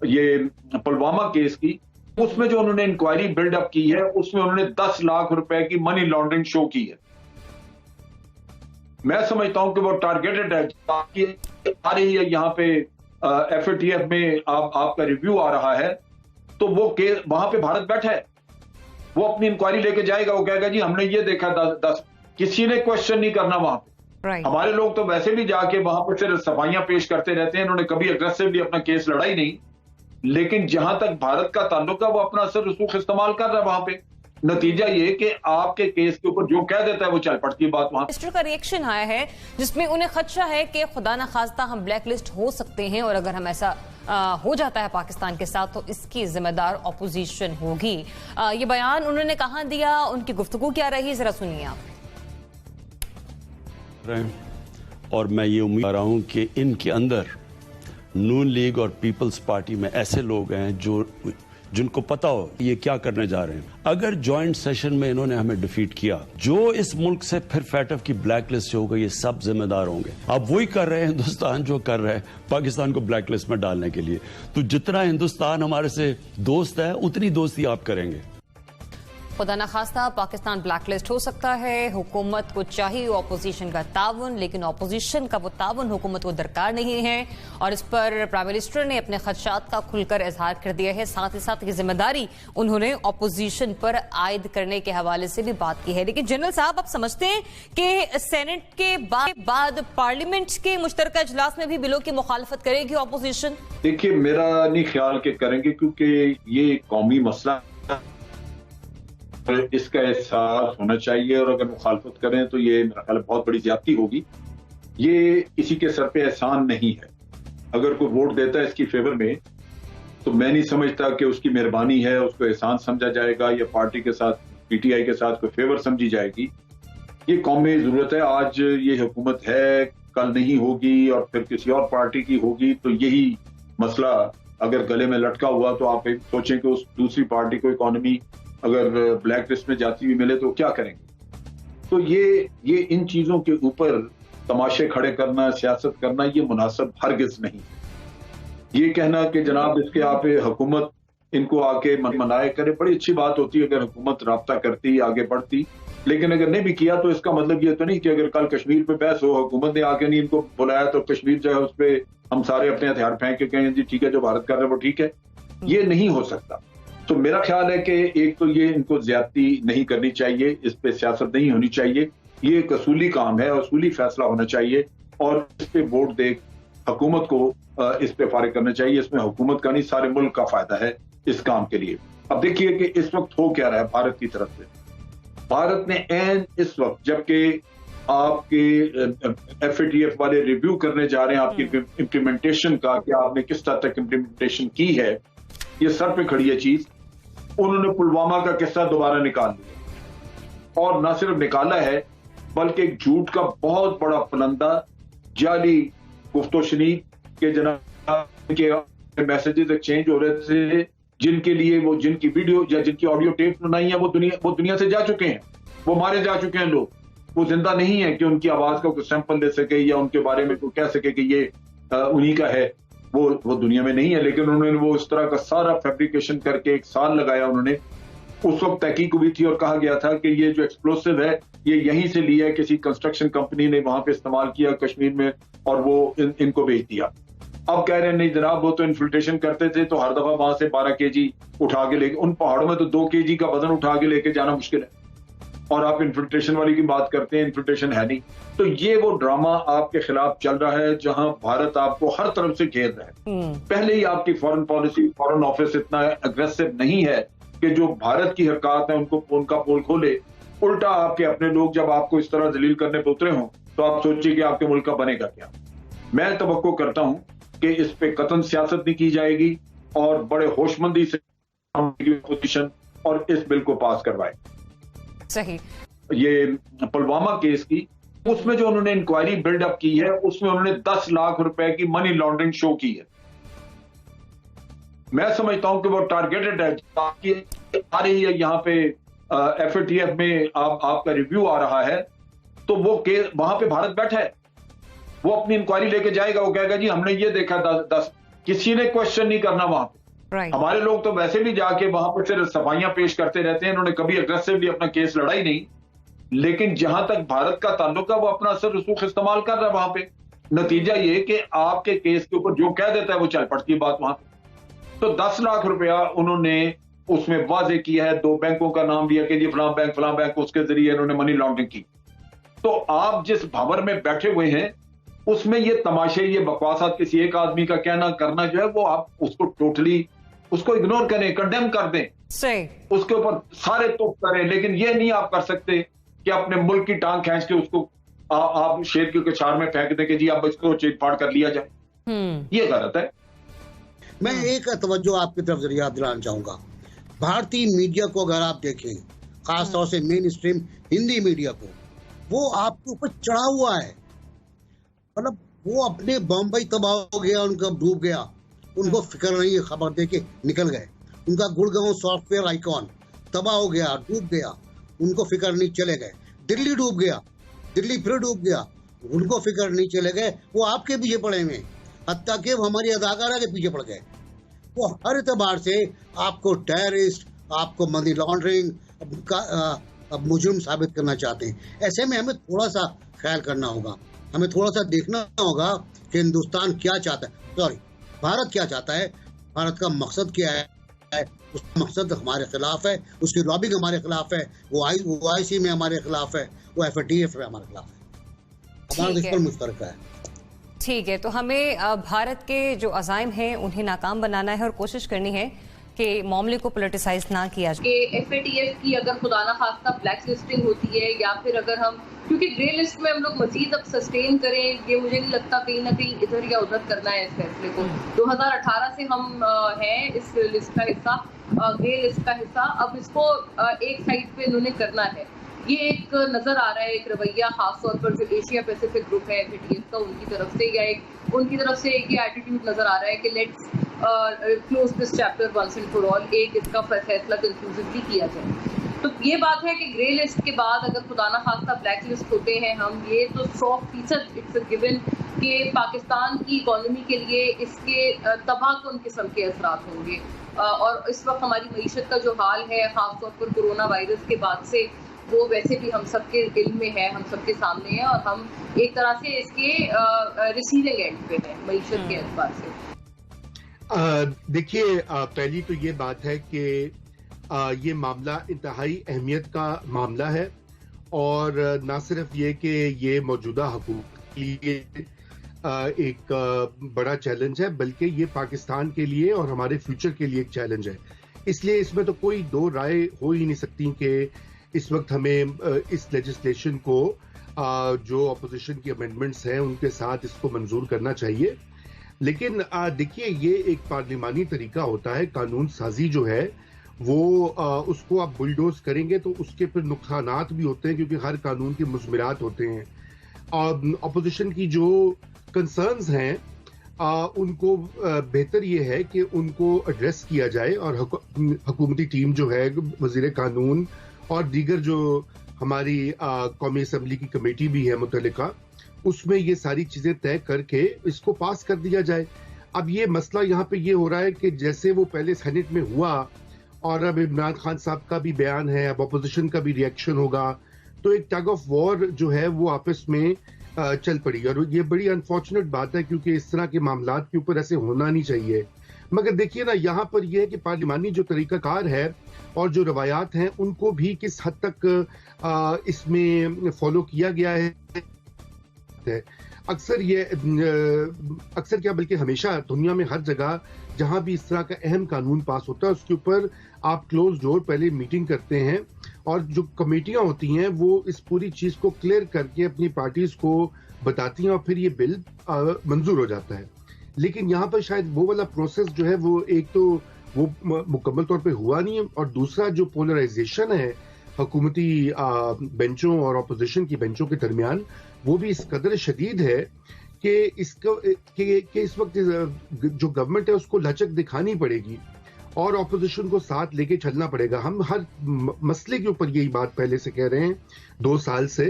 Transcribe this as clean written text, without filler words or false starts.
ये पुलवामा केस की, उसमें जो उन्होंने इंक्वायरी बिल्डअप की है, उसमें उन्होंने 10 लाख रुपए की मनी लॉन्ड्रिंग शो की है। मैं समझता हूं कि वो टारगेटेड है। आ रही है यहां पे एफएटीएफ में आपका रिव्यू आ रहा है, तो वो केस वहां पे भारत बैठा है, वो अपनी इंक्वायरी लेके जाएगा, वो कहेगा जी हमने ये देखा 10 किसी ने क्वेश्चन नहीं करना वहां पे। हमारे लोग तो वैसे भी जाके वहां पर सिर्फ सफाइयां पेश करते रहते हैं, इन्होंने कभी अग्रेसिवली अपना केस लड़ाई नहीं। लेकिन जहां तक भारत का ताल्लुक है, वो अपना असर रसूख इस्तेमाल कर रहा है वहां पे। नतीजा ये कि आपके केस के ऊपर जो कह देता है वो चल पड़ती है बात वहां। मिनिस्टर का रिएक्शन आया है जिसमें उन्हें खदशा है कि खुदा न खास्ता हम ब्लैकलिस्ट हो सकते हैं, और अगर हम ऐसा हो जाता है पाकिस्तान के साथ तो इसकी जिम्मेदार ऑपोजिशन होगी। ये बयान उन्होंने कहां दिया, उनकी गुफ्तगू क्या रही, जरा सुनिए आप। और मैं ये उम्मीद कर रहा हूं कि इनके अंदर नून लीग और पीपल्स पार्टी में ऐसे लोग हैं जिनको पता हो ये क्या करने जा रहे हैं। अगर जॉइंट सेशन में इन्होंने हमें डिफीट किया, जो इस मुल्क से फिर फैटफ की ब्लैक लिस्ट होगा, ये सब जिम्मेदार होंगे। अब वही कर रहे हैं हिंदुस्तान जो कर रहा है पाकिस्तान को ब्लैक लिस्ट में डालने के लिए। तो जितना हिंदुस्तान हमारे से दोस्त है, उतनी दोस्ती आप करेंगे। खुदा न खास्ता पाकिस्तान ब्लैकलिस्ट हो सकता है। हुकूमत को चाहिए ऑपोजिशन का ताउन, लेकिन ऑपोजिशन का वो ताउन हुकूमत को दरकार नहीं है, और इस पर प्राइम मिनिस्टर ने अपने खदशात का खुलकर इजहार कर दिया है। साथ ही साथ ये जिम्मेदारी उन्होंने ऑपोजिशन पर आयद करने के हवाले से भी बात की है। लेकिन जनरल साहब, आप समझते हैं कि सेनेट के बाद पार्लियामेंट के मुश्तरका इजलास में भी बिलों की मुखालफत करेगी ऑपोजिशन? देखिए, मेरा नहीं ख्याल के करेंगे, क्योंकि ये कौमी मसला, इसका एहसास होना चाहिए, और अगर मुखालफत करें तो ये मेरा ख्याल बहुत बड़ी ज्यादती होगी। ये किसी के सर पे एहसान नहीं है। अगर कोई वोट देता है इसकी फेवर में, तो मैं नहीं समझता कि उसकी मेहरबानी है, उसको एहसान समझा जाएगा, या पार्टी के साथ, पीटीआई के साथ कोई फेवर समझी जाएगी। ये कौम में जरूरत है। आज ये हुकूमत है, कल नहीं होगी, और फिर किसी और पार्टी की होगी। तो यही मसला अगर गले में लटका हुआ, तो आप सोचें कि उस दूसरी पार्टी को इकोनॉमी अगर ब्लैक लिस्ट में जाती हुई मिले तो क्या करेंगे। तो ये इन चीजों के ऊपर तमाशे खड़े करना, सियासत करना, ये मुनासिब हरगिज नहीं। ये कहना कि जनाब इसके आप हुकूमत इनको आके मनाए करे, बड़ी अच्छी बात होती अगर हुकूमत राब्ता करती, आगे बढ़ती। लेकिन अगर नहीं भी किया तो इसका मतलब ये तो नहीं कि अगर कल कश्मीर पे बहस हो, हुकूमत ने आके नहीं इनको बुलाया, तो कश्मीर जो है उस पर हम सारे अपने हथियार फेंक के कहें जी ठीक है, जो भारत कर रहे हैं वो ठीक है। ये नहीं हो सकता। तो मेरा ख्याल है कि एक तो ये इनको ज्यादती नहीं करनी चाहिए, इस पे सियासत नहीं होनी चाहिए। ये एक असूली काम है, असूली फैसला होना चाहिए, और इस पे वोट दे हुकूमत को इस पे फारिग करना चाहिए। इसमें हुकूमत का नहीं, सारे मुल्क का फायदा है इस काम के लिए। अब देखिए कि इस वक्त हो क्या रहा है भारत की तरफ से। भारत ने एन इस वक्त, जबकि आपके एफएटीएफ वाले रिव्यू करने जा रहे हैं आपकी इम्प्लीमेंटेशन का, कि आपने किस तरह तक इम्प्लीमेंटेशन की है, ये सर पे खड़ी है चीज। उन्होंने पुलवामा का किस्सा दोबारा निकाल लिया, और न सिर्फ निकाला है बल्कि एक झूठ का बहुत बड़ा फलंदा, जाली गुफ्तोशनीद के जनाब के मैसेजेस एक्सचेंज हो रहे थे, जिनके लिए वो, जिनकी वीडियो या जिनकी ऑडियो टेप नहीं है, वो दुनिया से जा चुके हैं, वो मारे जा चुके हैं लोग। वो जिंदा नहीं है कि उनकी आवाज का कोई सैंपल दे सके या उनके बारे में कोई कह सके कि ये उन्हीं का है। वो दुनिया में नहीं है। लेकिन उन्होंने वो इस तरह का सारा फैब्रिकेशन करके 1 साल लगाया उन्होंने। उस वक्त तहकीक हुई थी और कहा गया था कि ये जो एक्सप्लोसिव है ये यहीं से लिया है, किसी कंस्ट्रक्शन कंपनी ने वहां पे इस्तेमाल किया कश्मीर में, और वो इनको बेच दिया। अब कह रहे हैं नहीं जनाब, वो तो इन्फिल्ट्रेशन करते थे, तो हर दफा वहां से 12 kg उठा के लेके, उन पहाड़ों में तो 2 kg का वजन उठा के लेके जाना मुश्किल है, और आप इन्फिल्ट्रेशन वाली की बात करते हैं, इन्फिल्ट्रेशन है नहीं। तो ये वो ड्रामा आपके खिलाफ चल रहा है, जहां भारत आपको हर तरफ से घेर रहा है। पहले ही आपकी फॉरेन पॉलिसी, फॉरेन ऑफिस इतना अग्रेसिव नहीं है कि जो भारत की हरकत है उनका पोल खोले। उल्टा आपके अपने लोग जब आपको इस तरह जलील करने पर उतरे हों, तो आप सोचिए कि आपके मुल्क का बनेगा क्या। मैं तवक्को करता हूं कि इस पे कतन सियासत नहीं की जाएगी, और बड़े होशमंदी से पोजीशन और इस बिल को पास करवाए। सही। ये पुलवामा केस की, उसमें जो उन्होंने इंक्वायरी बिल्डअप की है, उसमें उन्होंने 10 लाख रुपए की मनी लॉन्ड्रिंग शो की है। मैं समझता हूं कि वो टारगेटेड है। आ रही है यहां पे एफएटीएफ में आपका रिव्यू आ रहा है, तो वो केस वहां पे भारत बैठा है, वो अपनी इंक्वायरी लेके जाएगा, वो कहेगा जी हमने ये देखा 10 किसी ने क्वेश्चन नहीं करना वहां पे। हमारे लोग तो वैसे भी जाके वहां पर सिर्फ सफाइयां पेश करते रहते हैं, इन्होंने कभी अग्रेसिवली अपना केस लड़ाई नहीं। लेकिन जहां तक भारत का ताल्लुक है वो अपना असर रसूख इस्तेमाल कर रहा है वहां पे। नतीजा ये कि आपके केस के ऊपर जो कह देता है वो चल पड़ती है बात वहां पे। तो 10 लाख रुपया उन्होंने उसमें वाजे किया है, 2 बैंकों का नाम दिया कि जी फलां बैंक, उसके जरिए इन्होंने मनी लॉन्ड्रिंग की। तो आप जिस भंवर में बैठे हुए हैं उसमें ये तमाशे, ये बकवासात किसी एक आदमी का कहना करना जो है वो आप उसको टोटली उसको इग्नोर करें, कंडेम कर दें, उसके ऊपर सारे तुक करें। लेकिन ये नहीं आप कर सकते कि अपने मुल्क की टांग खींच के उसको आप शेर की कछार में फेंक दें कि जी अब इसको चीर फाड़ कर लिया जाए। ये गलत है। मैं एक तवज्जो आपकी तरफ जरिए दिलाना चाहूंगा। भारतीय मीडिया को अगर आप देखें, खासतौर से मेन स्ट्रीम हिंदी मीडिया को, वो आपके ऊपर चढ़ा हुआ है। मतलब वो अपने बम्बई तबाह हो गया, उनका डूब गया, उनको फिक्र नहीं है, खबर दे के निकल गए। उनका गुड़गांव सॉफ्टवेयर आइकॉन तबाह हो गया, डूब गया, उनको फिक्र नहीं, चले गए। दिल्ली डूब गया, दिल्ली फिर डूब गया, उनको फिक्र नहीं, चले गए। वो आपके पीछे पड़े हुए, हत्ता के वो हमारी अदाकारा के पीछे पड़ गए। वो हर एतबार से आपको टेररिस्ट, आपको मनी लॉन्ड्रिंग का मुजरिम साबित करना चाहते हैं। ऐसे में हमें थोड़ा सा ख्याल करना होगा, हमें थोड़ा सा देखना होगा कि हिंदुस्तान क्या चाहता है, भारत क्या चाहता है, भारत का मकसद क्या है। उसका मकसद हमारे खिलाफ है, उसकी लॉबिंग हमारे खिलाफ है, वो OIC में हमारे खिलाफ है, वो FATF में हमारे खिलाफ है। हमारा इस पर मुश्तरका है। ठीक है, तो हमें भारत के जो अज़ाइम हैं उन्हें नाकाम बनाना है और कोशिश करनी है कि मामले को पॉलिटिसाइज ना किया जाए। FATF की अगर खुदा ना खास्ता ब्लैक लिस्टिंग होती है, या फिर अगर हम, क्योंकि ग्रे लिस्ट में हम लोग मजीद अब सस्टेन करें, ये मुझे नहीं लगता कहीं ना कहीं इधर या उधर करना है इस फैसले को। 2018 से हम हैं इस लिस्ट का हिस्सा, ग्रे लिस्ट का हिस्सा। अब इसको एक साइड पे इन्होंने करना है, ये एक नजर आ रहा है, एक रवैया खासतौर पर जो एशिया पैसिफिक ग्रुप है FATF का, उनकी तरफ से, या उनकी तरफ से एक ये एटीट्यूड नजर आ रहा है कि let's close this chapter once and for all, एक इसका फैसला कंक्लूसिवली किया जाए। तो ये बात है कि ग्रे लिस्ट के बाद अगर खुदा ना खास्ता ब्लैक लिस्ट होते हैं हम, ये तो 100% इट्स अ गिवन कि पाकिस्तान की इकोनॉमी के लिए इसके तबाहकुन किस्म के असरात होंगे। और इस वक्त हमारी मईशत का जो हाल है, खासतौर पर कोरोना वायरस के बाद से, वो वैसे भी हम सबके इल्म में है, हम सबके सामने है, और हम एक तरह से इसके रिसीविंग एंड पे है मईशत के एतबार से। देखिए, पहली तो ये बात है कि ये मामला इंतहाई अहमियत का मामला है, और ना सिर्फ ये कि ये मौजूदा हुकूमत के लिए एक बड़ा चैलेंज है, बल्कि ये पाकिस्तान के लिए और हमारे फ्यूचर के लिए एक चैलेंज है। इसलिए इसमें तो कोई दो राय हो ही नहीं सकती कि इस वक्त हमें इस लेजिस्लेशन को जो अपोजिशन की अमेंडमेंट्स हैं उनके साथ इसको मंजूर करना चाहिए। लेकिन देखिए, ये एक पार्लिमानी तरीका होता है, कानून साजी जो है वो उसको आप बुलडोज करेंगे तो उसके फिर नुकसानात भी होते हैं, क्योंकि हर कानून के मुज़मिरात होते हैं। और अपोजिशन की जो कंसर्न्स हैं उनको बेहतर ये है कि उनको एड्रेस किया जाए, और हुकूमती टीम जो है, वज़ीर कानून और दीगर जो हमारी कौमी असम्बली की कमेटी भी है मुतल्लिका, उसमें ये सारी चीजें तय करके इसको पास कर दिया जाए। अब ये मसला यहाँ पे ये हो रहा है कि जैसे वो पहले सेनेट में हुआ, और अब इमरान खान साहब का भी बयान है, अब अपोजिशन का भी रिएक्शन होगा, तो एक टग ऑफ वॉर जो है वो आपस में चल पड़ी। और ये बड़ी अनफॉर्चुनेट बात है, क्योंकि इस तरह के मामलात के ऊपर ऐसे होना नहीं चाहिए। मगर देखिए ना, यहाँ पर यह है कि पार्लिमानी जो तरीकाकार है और जो रवायात हैं उनको भी किस हद तक इसमें फॉलो किया गया है। अक्सर क्या बल्कि हमेशा दुनिया में हर जगह जहां भी इस तरह का अहम कानून पास होता है उसके ऊपर आप क्लोज डोर पहले मीटिंग करते हैं, और जो कमेटियां होती हैं वो इस पूरी चीज को क्लियर करके अपनी पार्टीज को बताती हैं, और फिर ये बिल मंजूर हो जाता है। लेकिन यहाँ पर शायद वो वाला प्रोसेस जो है वो एक तो वो मुकम्मल तौर पे हुआ नहीं है, और दूसरा जो पोलराइजेशन है हुकूमती बेंचों और अपोजिशन की बेंचों के दरमियान, वो भी इस कदर शदीद है कि इस वक्त जो गवर्नमेंट है उसको लचक दिखानी पड़ेगी और अपोजिशन को साथ लेके चलना पड़ेगा। हम हर मसले के ऊपर यही बात पहले से कह रहे हैं 2 साल से।